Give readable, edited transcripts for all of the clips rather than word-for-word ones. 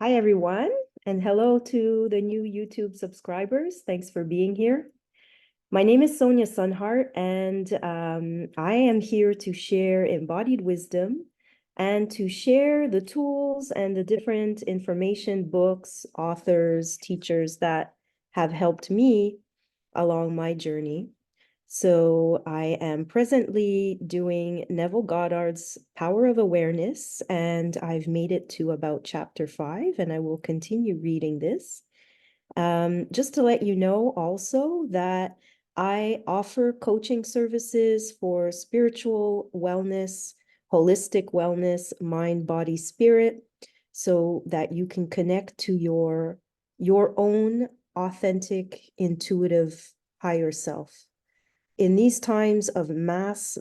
Hi, everyone, and hello to the new YouTube subscribers. Thanks for being here. My name is Sonia Sunhart, and I am here to share embodied wisdom and to share the tools and the different information, books, authors, teachers that have helped me along my journey. So I am presently doing Neville Goddard's Power of Awareness, and I've made it to about chapter 5, and I will continue reading this. Just to let you know also that I offer coaching services for spiritual wellness, holistic wellness, mind, body, spirit, so that you can connect to your own authentic, intuitive, higher self. In these times of mass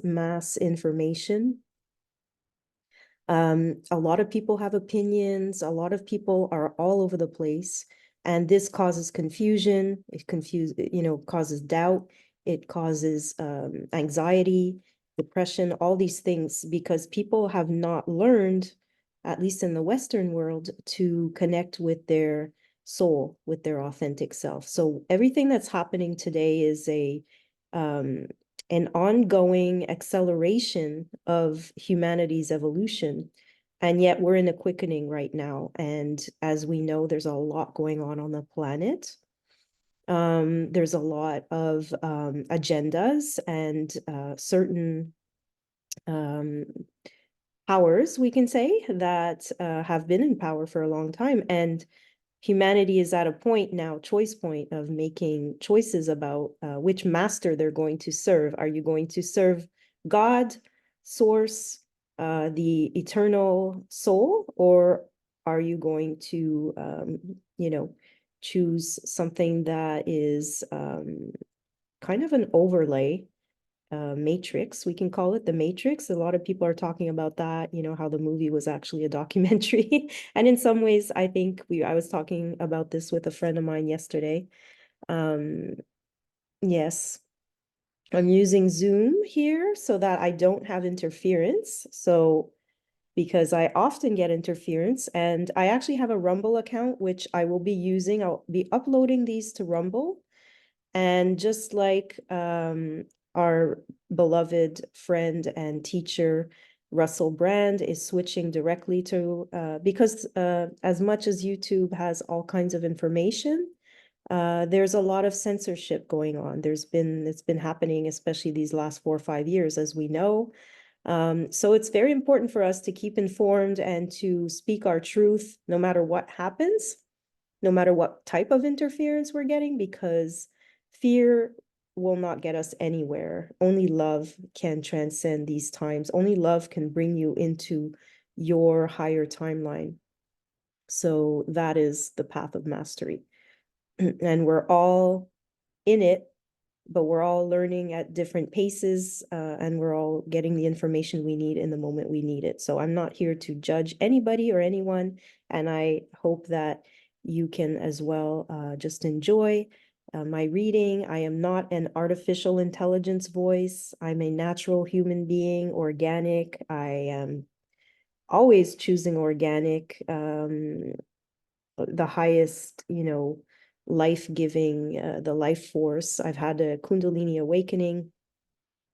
information, a lot of people have opinions, a lot of people are all over the place, and this causes confusion, causes doubt, it causes anxiety, depression, all these things, because people have not learned, at least in the Western world, to connect with their soul, with their authentic self. So everything that's happening today is an ongoing acceleration of humanity's evolution. And yet we're in a quickening right now. And as we know, there's a lot going on the planet. There's a lot of agendas and certain powers, we can say, that have been in power for a long time. And humanity is at a point now, choice point, of making choices about which master they're going to serve. Are you going to serve God, source, the eternal soul, or are you going to, choose something that is kind of an overlay matrix, we can call it the matrix. A lot of people are talking about that, how the movie was actually a documentary. And in some ways, I think I was talking about this with a friend of mine yesterday. Yes, I'm using Zoom here so that I don't have interference. So because I often get interference, and I actually have a Rumble account, which I will be using. I'll be uploading these to Rumble. And just like our beloved friend and teacher, Russell Brand, is switching directly to, because as much as YouTube has all kinds of information, there's a lot of censorship going on. It's been happening, especially these last 4 or 5 years, as we know. So it's very important for us to keep informed and to speak our truth, no matter what happens, no matter what type of interference we're getting, because fear will not get us anywhere. Only love can transcend these times. Only love can bring you into your higher timeline. So that is the path of mastery. And we're all in it, but we're all learning at different paces, and we're all getting the information we need in the moment we need it. So I'm not here to judge anybody or anyone, and I hope that you can as well just enjoy my reading. I am not an artificial intelligence voice. I'm a natural human being, organic. I am always choosing organic, the highest, life-giving, the life force. I've had a Kundalini awakening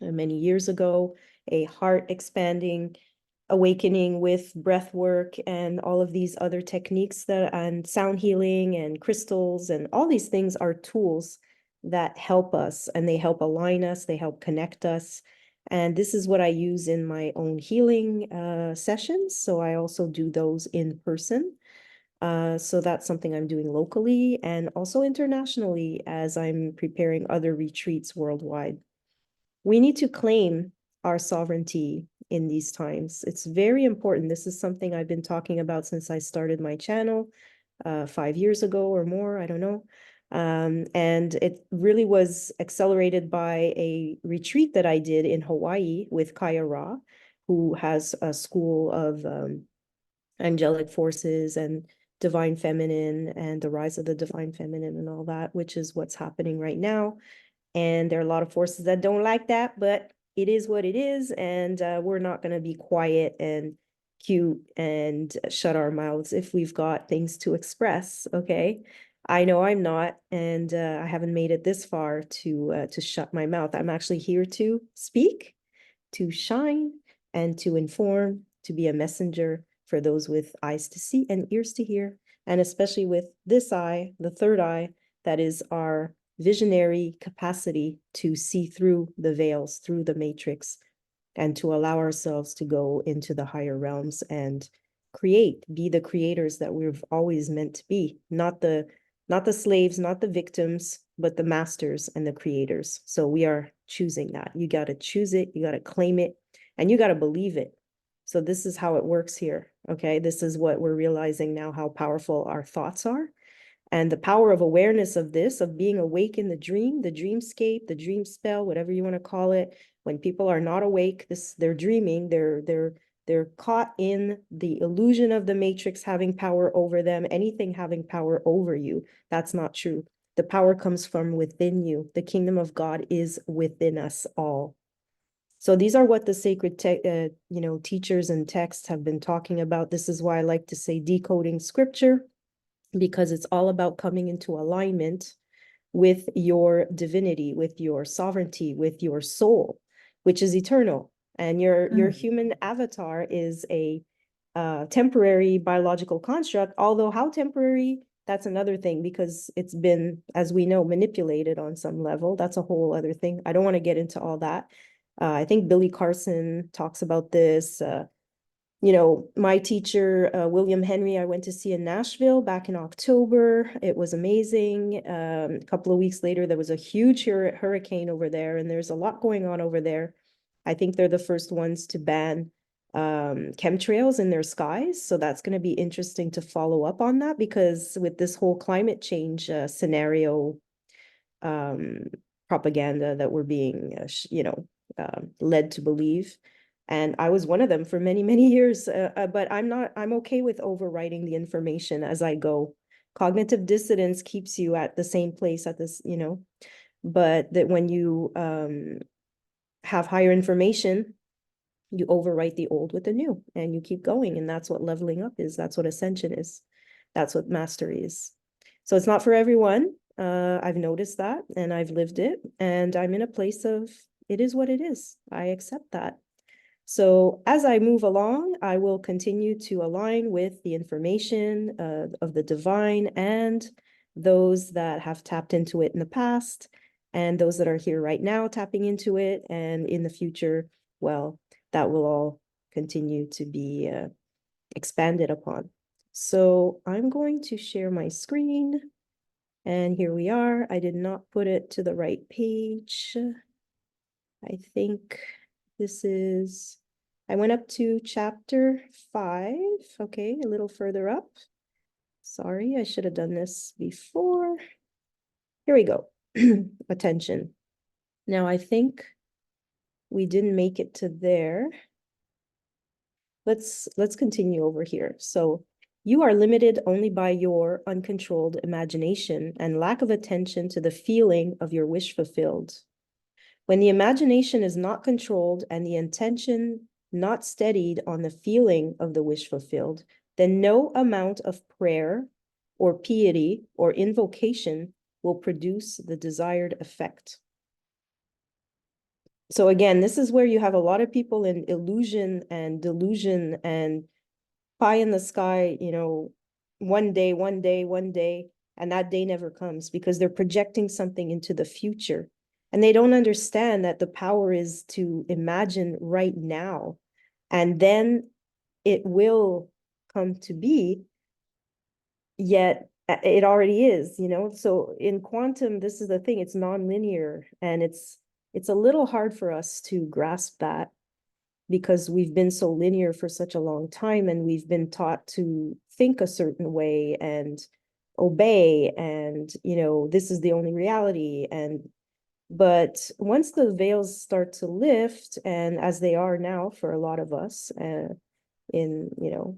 many years ago, a heart expanding awakening with breath work and all of these other techniques and sound healing and crystals, and all these things are tools that help us, and they help align us, they help connect us. And this is what I use in my own healing sessions. So I also do those in person. So that's something I'm doing locally and also internationally as I'm preparing other retreats worldwide. We need to claim our sovereignty in these times. It's very important. This is something I've been talking about since I started my channel 5 years ago or more, I don't know. And it really was accelerated by a retreat that I did in Hawaii with Kaya Ra, who has a school of angelic forces and divine feminine and the rise of the divine feminine and all that, which is what's happening right now. And there are a lot of forces that don't like that, but it is what it is. And we're not going to be quiet and cute and shut our mouths if we've got things to express, okay? I know I'm not, and I haven't made it this far to shut my mouth. I'm actually here to speak, to shine, and to inform, to be a messenger for those with eyes to see and ears to hear, and especially with this eye, the third eye, that is our visionary capacity to see through the veils, through the matrix, and to allow ourselves to go into the higher realms and create, be the creators that we've always meant to be, not the slaves, not the victims, but the masters and the creators. So we are choosing that. You got to choose it, you got to claim it, and you got to believe it. So this is how it works here. Okay, this is what we're realizing now, how powerful our thoughts are. And the power of awareness of this, of being awake in the dreamscape, the dream spell, whatever you want to call it. When people are not awake, they're dreaming, they're caught in the illusion of the matrix having power over them, anything having power over you. That's not true. The power comes from within you. The kingdom of God is within us all. So these are what the sacred teachers and texts have been talking about. This is why I like to say decoding scripture, because it's all about coming into alignment with your divinity, with your sovereignty, with your soul, which is eternal. And your human avatar is a temporary biological construct, although how temporary, that's another thing, because it's been, as we know, manipulated on some level. That's a whole other thing. I don't want to get into all that. I think Billy Carson talks about this. My teacher, William Henry, I went to see in Nashville back in October. It was amazing. A couple of weeks later, there was a huge hurricane over there, and there's a lot going on over there. I think they're the first ones to ban chemtrails in their skies. So that's going to be interesting to follow up on that, because with this whole climate change scenario propaganda that we're being, led to believe. And I was one of them for many, many years, but I'm okay with overwriting the information as I go. Cognitive dissonance keeps you at the same place at this, but that when you have higher information, you overwrite the old with the new and you keep going. And that's what leveling up is. That's what ascension is. That's what mastery is. So it's not for everyone. I've noticed that and I've lived it, and I'm in a place of it is what it is. I accept that. So as I move along, I will continue to align with the information of the divine and those that have tapped into it in the past, and those that are here right now tapping into it, and in the future, well, that will all continue to be expanded upon. So I'm going to share my screen, and here we are. I did not put it to the right page. I think this is, I went up to chapter 5, okay, a little further up. Sorry, I should have done this before. Here we go. Attention. Now I think we didn't make it to there. Let's continue over here. So you are limited only by your uncontrolled imagination and lack of attention to the feeling of your wish fulfilled. When the imagination is not controlled and the intention not steadied on the feeling of the wish fulfilled, then no amount of prayer or piety or invocation will produce the desired effect. So again, this is where you have a lot of people in illusion and delusion and pie in the sky, one day, and that day never comes because they're projecting something into the future. And they don't understand that the power is to imagine right now, and then it will come to be, yet it already is, So in quantum, this is the thing, it's nonlinear, and it's a little hard for us to grasp that because we've been so linear for such a long time, and we've been taught to think a certain way and obey, and, this is the only reality. But once the veils start to lift, and as they are now for a lot of us,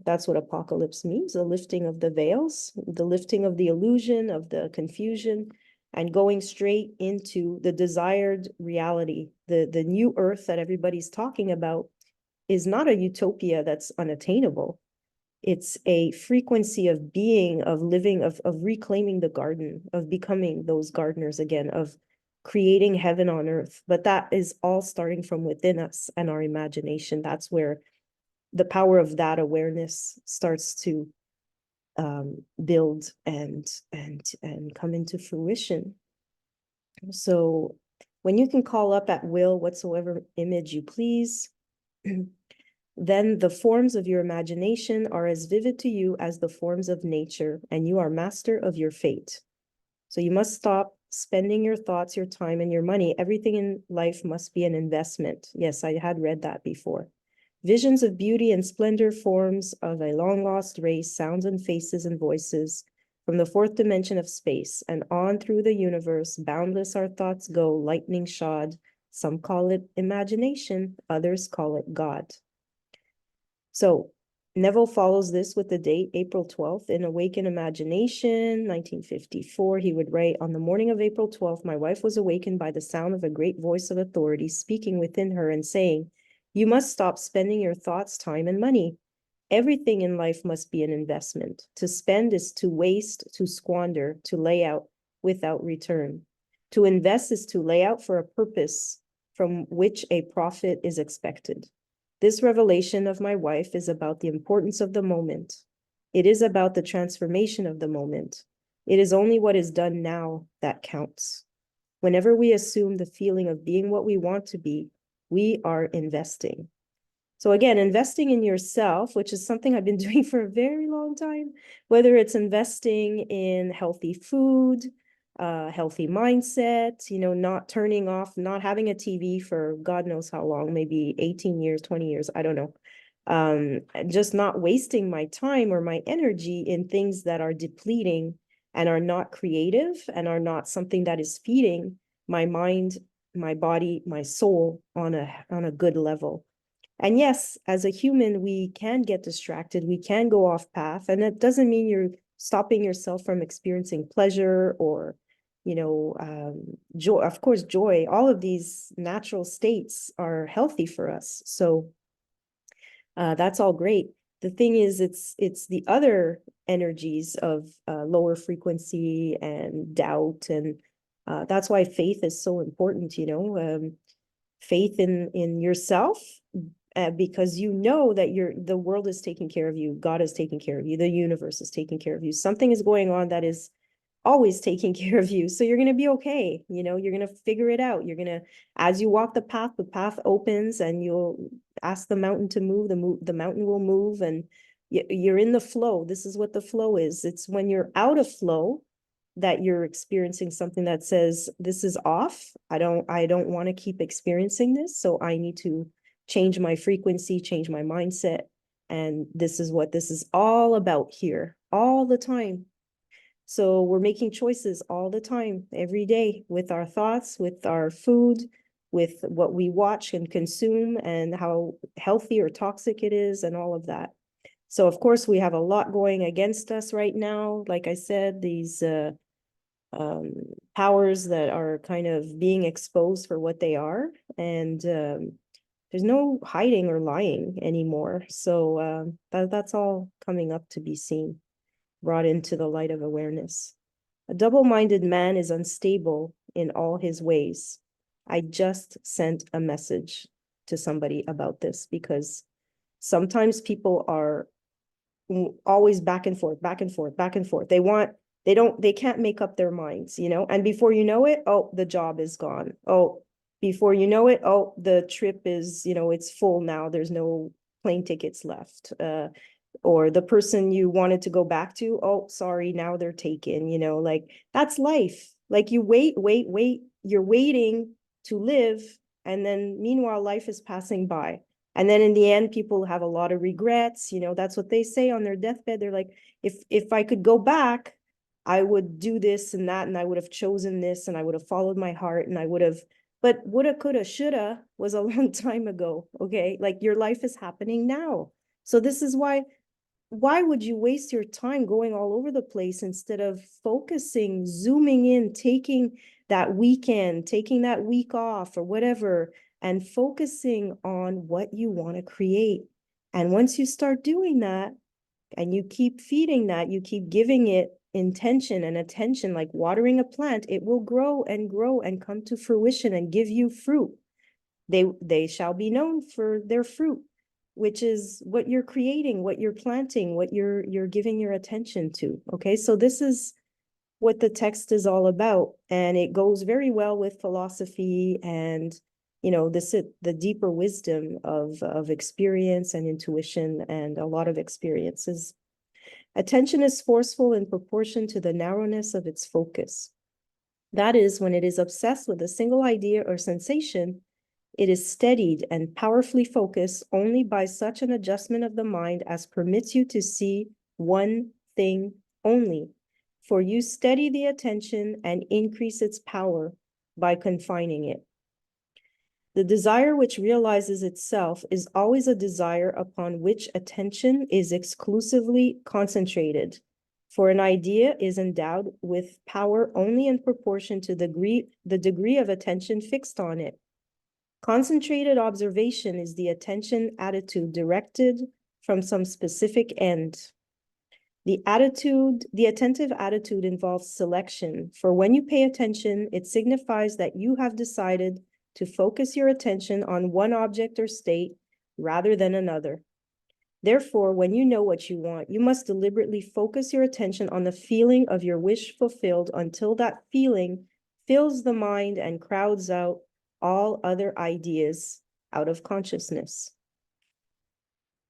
that's what apocalypse means, the lifting of the veils, the lifting of the illusion, of the confusion, and going straight into the desired reality, the new earth that everybody's talking about is not a utopia that's unattainable. It's a frequency of being, of living, of reclaiming the garden, of becoming those gardeners again, of creating heaven on earth. But that is all starting from within us and our imagination. That's where the power of that awareness starts to build and come into fruition. So when you can call up at will whatsoever image you please, then the forms of your imagination are as vivid to you as the forms of nature, and you are master of your fate. So you must stop spending your thoughts, your time, and your money. Everything in life must be an investment. Yes, I had read that before. Visions of beauty and splendor, forms of a long-lost race, sounds and faces and voices, from the fourth dimension of space, and on through the universe, boundless our thoughts go, lightning-shod. Some call it imagination, others call it God. So Neville follows this with the date, April 12th, in Awaken Imagination, 1954. He would write, on the morning of April 12th, my wife was awakened by the sound of a great voice of authority speaking within her and saying, you must stop spending your thoughts, time, and money. Everything in life must be an investment. To spend is to waste, to squander, to lay out without return. To invest is to lay out for a purpose from which a profit is expected. This revelation of my wife is about the importance of the moment. It is about the transformation of the moment. It is only what is done now that counts. Whenever we assume the feeling of being what we want to be, we are investing. So again, investing in yourself, which is something I've been doing for a very long time, whether it's investing in healthy food, healthy mindset, not turning off, not having a TV for God knows how long, maybe 18 years, 20 years, I don't know. Just not wasting my time or my energy in things that are depleting and are not creative and are not something that is feeding my mind, my body, my soul on a good level. And yes, as a human, we can get distracted. We can go off path. And it doesn't mean you're stopping yourself from experiencing pleasure or, joy. Of course, joy. All of these natural states are healthy for us. So that's all great. The thing is, it's the other energies of lower frequency and doubt. And that's why faith is so important, faith in yourself, because you know that the world is taking care of you, God is taking care of you, the universe is taking care of you. Something is going on that is always taking care of you. So you're going to be okay. You're going to figure it out. As you walk the path opens and you'll ask the mountain to move, the mountain will move, and you're in the flow. This is what the flow is. It's when you're out of flow that you're experiencing something that says, this is off. I don't want to keep experiencing this. So I need to change my frequency, change my mindset. And this is what this is all about here, all the time. So we're making choices all the time, every day, with our thoughts, with our food, with what we watch and consume, and how healthy or toxic it is, and all of that. So of course, we have a lot going against us right now. Like I said, these powers that are kind of being exposed for what they are. And there's no hiding or lying anymore. So that's all coming up to be seen, brought into the light of awareness. A double-minded man is unstable in all his ways. I just sent a message to somebody about this because sometimes people are always back and forth, back and forth, back and forth. They can't make up their minds, and before you know it, oh, the job is gone. Oh, before you know it, oh, the trip is, it's full now. There's no plane tickets left. Or the person you wanted to go back to, oh, sorry, now they're taken, like that's life. Like you wait, you're waiting to live. And then meanwhile, life is passing by. And then in the end, people have a lot of regrets. That's what they say on their deathbed. They're like, if I could go back, I would do this and that, and I would have chosen this, and I would have followed my heart, and I would have, but woulda, coulda, shoulda was a long time ago. Okay. Like your life is happening now. So this is why would you waste your time going all over the place instead of focusing, zooming in, taking that weekend, taking that week off or whatever, and focusing on what you want to create. And once you start doing that, and you keep feeding that, you keep giving it intention and attention, like watering a plant, it will grow and come to fruition and give you fruit. They shall be known for their fruit, which is what you're creating, what you're planting, what you're giving your attention to. Okay, so this is what the text is all about, and it goes very well with philosophy and the deeper wisdom of experience and intuition and a lot of experiences. Attention is forceful in proportion to the narrowness of its focus. That is, when it is obsessed with a single idea or sensation, it is steadied and powerfully focused only by such an adjustment of the mind as permits you to see one thing only. For you steady the attention and increase its power by confining it. The desire which realizes itself is always a desire upon which attention is exclusively concentrated, for an idea is endowed with power only in proportion to the degree of attention fixed on it. Concentrated observation is the attention attitude directed from some specific end. The attentive attitude involves selection, for when you pay attention, it signifies that you have decided to focus your attention on one object or state rather than another. Therefore, when you know what you want, you must deliberately focus your attention on the feeling of your wish fulfilled until that feeling fills the mind and crowds out all other ideas out of consciousness.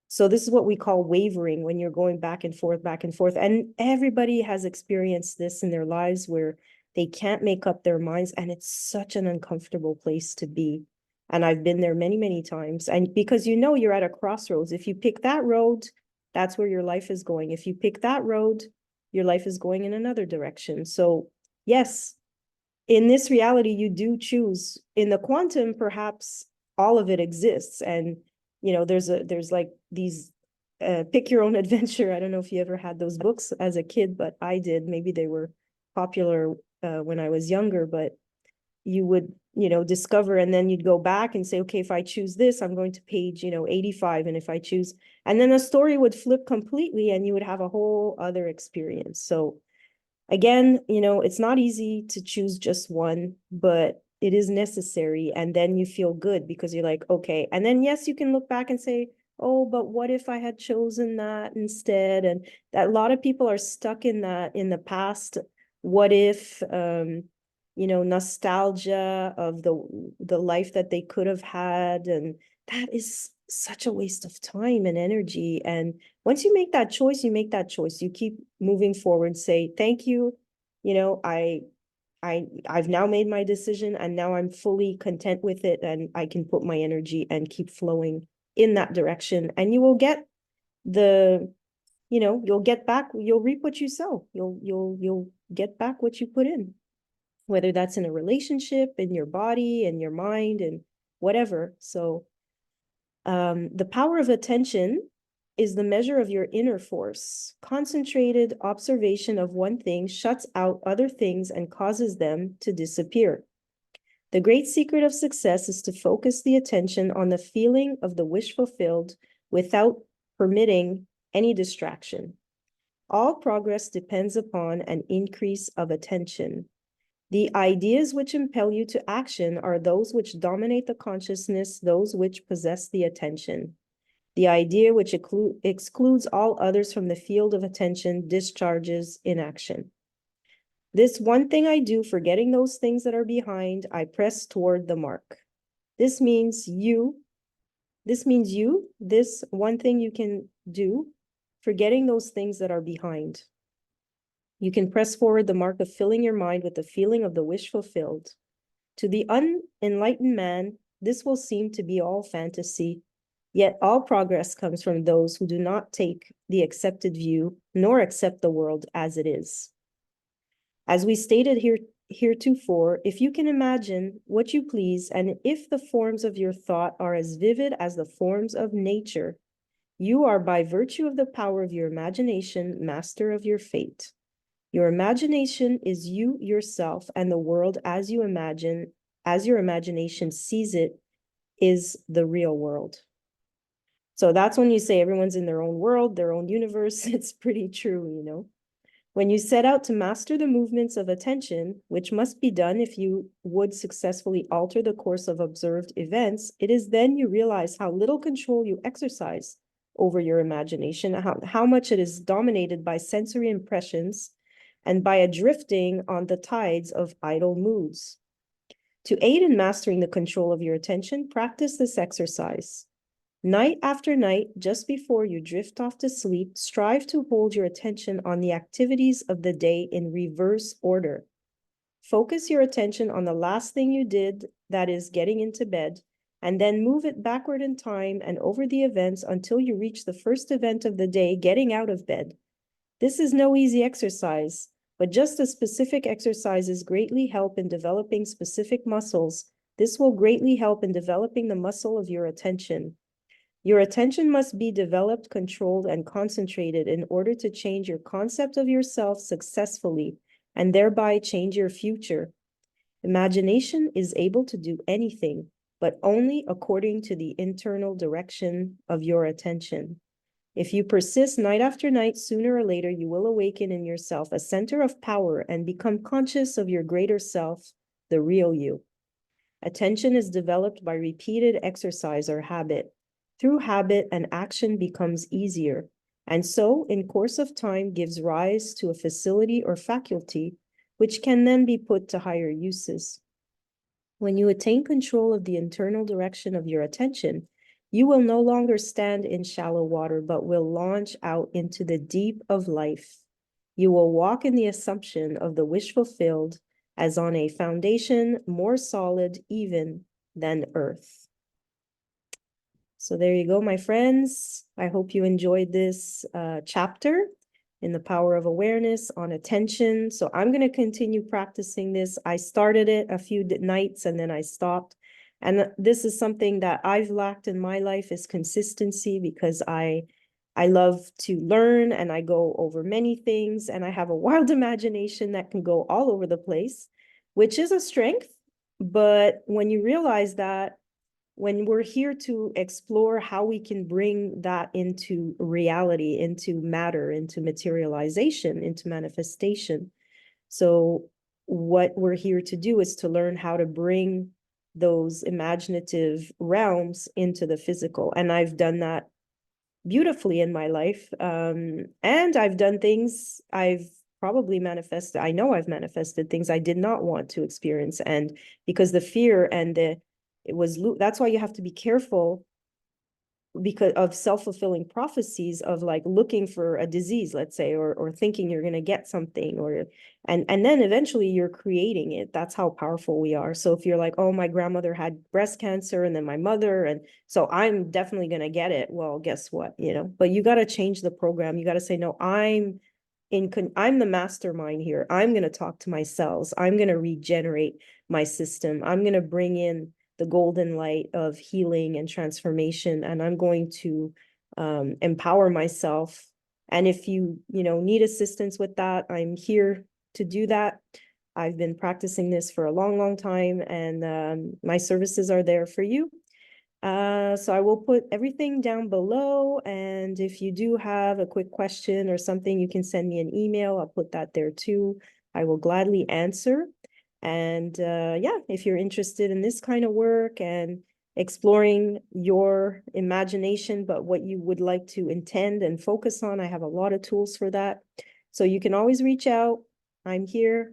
So this is what we call wavering, when you're going back and forth, back and forth. And everybody has experienced this in their lives where they can't make up their minds, and it's such an uncomfortable place to be. And I've been there many, many times. And because you're at a crossroads. If you pick that road, that's where your life is going. If you pick that road, your life is going in another direction. So yes, in this reality, you do choose. In the quantum, perhaps all of it exists. And there's like these pick your own adventure. I don't know if you ever had those books as a kid, but I did. Maybe they were popular when I was younger, but you would discover, and then you'd go back and say, okay, if I choose this, I'm going to page 85, and if I choose, and then the story would flip completely and you would have a whole other experience. So again, it's not easy to choose just one, but it is necessary. And then you feel good because you're like, okay. And then, yes, you can look back and say, oh, but what if I had chosen that instead? And that a lot of people are stuck in that in the past. What if, nostalgia of the life that they could have had. And that is such a waste of time and energy. And once you make that choice, you make that choice. You keep moving forward, say, thank you. I've now made my decision, and now I'm fully content with it, and I can put my energy and keep flowing in that direction. And you will get you'll get back, you'll reap what you sow. You'll get back what you put in, whether that's in a relationship, in your body, in your mind, and whatever. So the power of attention is the measure of your inner force. Concentrated observation of one thing shuts out other things and causes them to disappear. The great secret of success is to focus the attention on the feeling of the wish fulfilled without permitting any distraction. All progress depends upon an increase of attention. The ideas which impel you to action are those which dominate the consciousness, those which possess the attention. The idea which excludes all others from the field of attention discharges inaction. This one thing I do, forgetting those things that are behind, I press toward the mark. This means this one thing you can do, forgetting those things that are behind. You can press forward the mark of filling your mind with the feeling of the wish fulfilled. To the unenlightened man, this will seem to be all fantasy. Yet all progress comes from those who do not take the accepted view, nor accept the world as it is. As we stated heretofore, if you can imagine what you please, and if the forms of your thought are as vivid as the forms of nature, you are, by virtue of the power of your imagination, master of your fate. Your imagination is you yourself, and the world as your imagination sees it is the real world. So that's when you say everyone's in their own world, their own universe. It's pretty true, you know. When you set out to master the movements of attention, which must be done if you would successfully alter the course of observed events, it is then you realize how little control you exercise over your imagination, how much it is dominated by sensory impressions and by a drifting on the tides of idle moods. To aid in mastering the control of your attention, practice this exercise. Night after night, just before you drift off to sleep, strive to hold your attention on the activities of the day in reverse order. Focus your attention on the last thing you did, that is, getting into bed, and then move it backward in time and over the events until you reach the first event of the day, getting out of bed. This is no easy exercise, but just as specific exercises greatly help in developing specific muscles, this will greatly help in developing the muscle of your attention. Your attention must be developed, controlled, and concentrated in order to change your concept of yourself successfully and thereby change your future. Imagination is able to do anything, but only according to the internal direction of your attention. If you persist night after night, sooner or later you will awaken in yourself a center of power and become conscious of your greater self, the real you. Attention is developed by repeated exercise or habit. Through habit, an action becomes easier, and so, in course of time, gives rise to a facility or faculty, which can then be put to higher uses. When you attain control of the internal direction of your attention, you will no longer stand in shallow water, but will launch out into the deep of life. You will walk in the assumption of the wish fulfilled, as on a foundation more solid even than earth. So there you go, my friends. I hope you enjoyed this chapter in the power of awareness on attention. So I'm going to continue practicing this. I started it a few nights and then I stopped. And this is something that I've lacked in my life, is consistency, because I love to learn and I go over many things and I have a wild imagination that can go all over the place, which is a strength. But when you realize that, when we're here to explore how we can bring that into reality, into matter, into materialization, into manifestation. So what we're here to do is to learn how to bring those imaginative realms into the physical. And I've done that beautifully in my life. And I've done things I've probably manifested. I know I've manifested things I did not want to experience. And because the fear and that's why you have to be careful because of self-fulfilling prophecies of like looking for a disease, let's say, or thinking you're going to get something, and then eventually you're creating it. That's how powerful we are. So if you're like, oh, my grandmother had breast cancer and then my mother, and so I'm definitely going to get it. Well, guess what, but you got to change the program. You got to say, no, I'm the mastermind here. I'm going to talk to my cells. I'm going to regenerate my system. I'm going to bring in the golden light of healing and transformation, and I'm going to empower myself. And if you need assistance with that, I'm here to do that. I've been practicing this for a long, long time, and my services are there for you. So I will put everything down below, and if you do have a quick question or something, you can send me an email. I'll put that there too. I will gladly answer. And yeah, if you're interested in this kind of work and exploring your imagination, but what you would like to intend and focus on, I have a lot of tools for that. So you can always reach out. I'm here.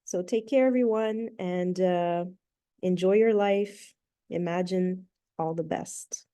So take care, everyone, and enjoy your life. Imagine all the best.